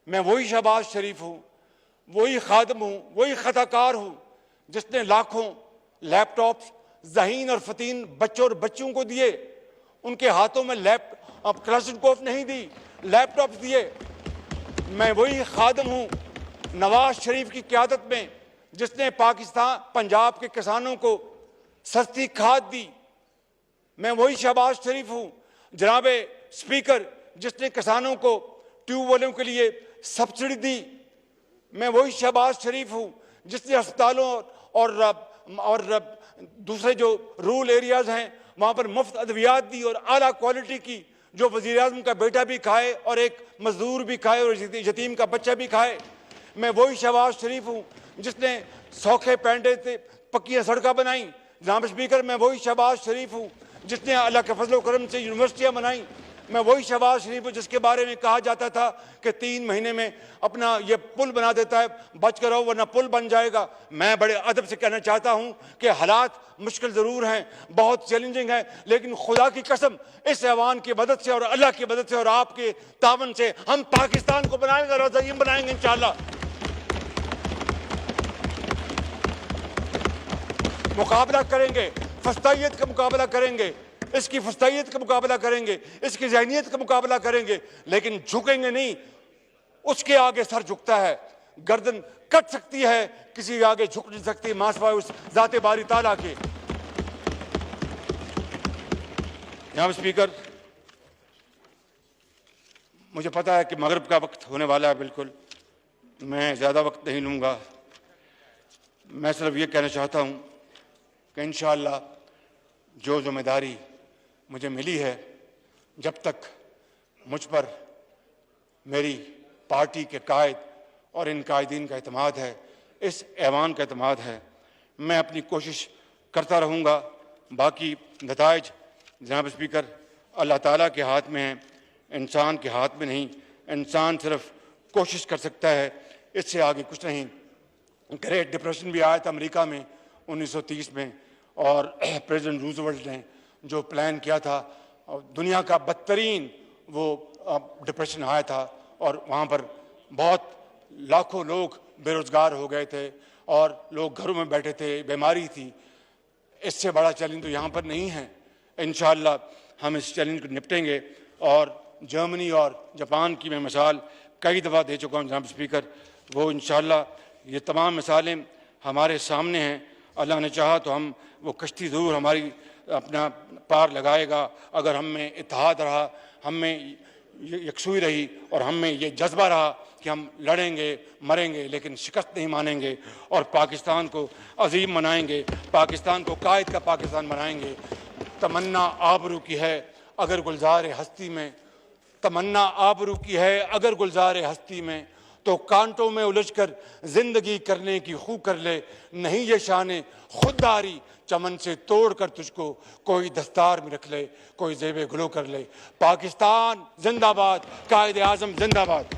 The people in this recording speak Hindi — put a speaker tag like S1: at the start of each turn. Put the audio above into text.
S1: मैं वही शहबाज शरीफ हूं, वही खादम हूं, वही खताकार हूं जिसने लाखों लैपटॉप्स ज़हीन और फतीन बच्चों और बच्चियों को दिए। उनके हाथों में क्लाशनकोफ नहीं दी, लैपटॉप्स दिए। मैं वही खादम हूं नवाज शरीफ की क़यादत में जिसने पाकिस्तान पंजाब के किसानों को सस्ती खाद दी। मैं वही शहबाज शरीफ हूं जनाब स्पीकर जिसने किसानों को ट्यूबवेलों के लिए सब्सिडी दी। मैं वही शहबाज शरीफ हूं जिसने अस्पतालों और दूसरे जो रूरल एरियाज हैं वहां पर मुफ्त अद्वियात दी और आला क्वालिटी की, जो वज़ीर आज़म का बेटा भी खाए और एक मजदूर भी खाए और यतीम का बच्चा भी खाए। मैं वही शहबाज शरीफ हूं जिसने सौखे पैंडे से पक्की सड़कें बनाई। जनाब स्पीकर, मैं वही शहबाज शरीफ हूं जिसने अल्लाह के फजल करम से यूनिवर्सिटियां बनाई। मैं वही शहबाज शरीफ हूं जिसके बारे में कहा जाता था कि 3 महीने में अपना ये पुल बना देता है, बच कर रहो वरना पुल बन जाएगा। मैं बड़े अदब से कहना चाहता हूं कि हालात मुश्किल ज़रूर हैं, बहुत चैलेंजिंग हैं, लेकिन खुदा की कसम इस ऐवान की मदद से और अल्लाह की मदद से और आपके तावन से हम पाकिस्तान को बनाएंगे और अज़ीम बनाएंगे इंशाअल्लाह। मुकाबला करेंगे, फस्तायत का मुकाबला करेंगे, इसकी फस्तायत का मुकाबला करेंगे, इसकी ज़हनियत का मुकाबला करेंगे, लेकिन झुकेंगे नहीं। उसके आगे सर झुकता है, गर्दन कट सकती है, किसी के आगे झुक नहीं सकती मासवाए उस ज़ाते बारी ताला के। जनाब स्पीकर, मुझे पता है कि मगरिब का वक्त होने वाला है, बिल्कुल मैं ज़्यादा वक्त नहीं लूँगा। मैं सिर्फ ये कहना चाहता हूँ कि इंशाअल्लाह जो जिम्मेदारी मुझे मिली है, जब तक मुझ पर मेरी पार्टी के कायद और इन कायदीन का एतमाद है, इस ऐवान का एतमाद है, मैं अपनी कोशिश करता रहूँगा। बाकी नताइज जनाब स्पीकर अल्लाह ताला के हाथ में है, इंसान के हाथ में नहीं। इंसान सिर्फ कोशिश कर सकता है, इससे आगे कुछ नहीं। ग्रेट डिप्रेशन भी आया था अमेरिका में 1930 में, और प्रेसिडेंट रूजवेल्ट ने जो प्लान किया था, दुनिया का बदतरीन वो डिप्रेशन आया था और वहाँ पर बहुत लाखों लोग बेरोज़गार हो गए थे और लोग घरों में बैठे थे, बीमारी थी। इससे बड़ा चैलेंज तो यहाँ पर नहीं है। इंशाअल्लाह हम इस चैलेंज को निपटेंगे। और जर्मनी और जापान की मैं मिसाल कई दफ़ा दे चुका हूँ जनाब स्पीकर, वो इंशाअल्लाह ये तमाम मिसालें हमारे सामने हैं। अल्लाह ने चाहा तो हम वो कश्ती ज़रूर हमारी अपना पार लगाएगा, अगर हम में इत्तेहाद रहा, हम में यकसुई रही और हम में ये जज्बा रहा कि हम लड़ेंगे मरेंगे लेकिन शिकस्त नहीं मानेंगे और पाकिस्तान को अजीम बनाएंगे, पाकिस्तान को कायद का पाकिस्तान बनाएंगे। तमन्ना आबरू की है अगर गुलजार हस्ती में, तमन्ना आबरू की है अगर गुलजार हस्ती में, तो कांटों में उलझकर जिंदगी करने की खू कर ले। नहीं ये शाने खुददारी चमन से तोड़ कर तुझको कोई दस्तार में रख ले, कोई ज़ेबे गुलो कर ले। पाकिस्तान जिंदाबाद, कायद आज़म जिंदाबाद।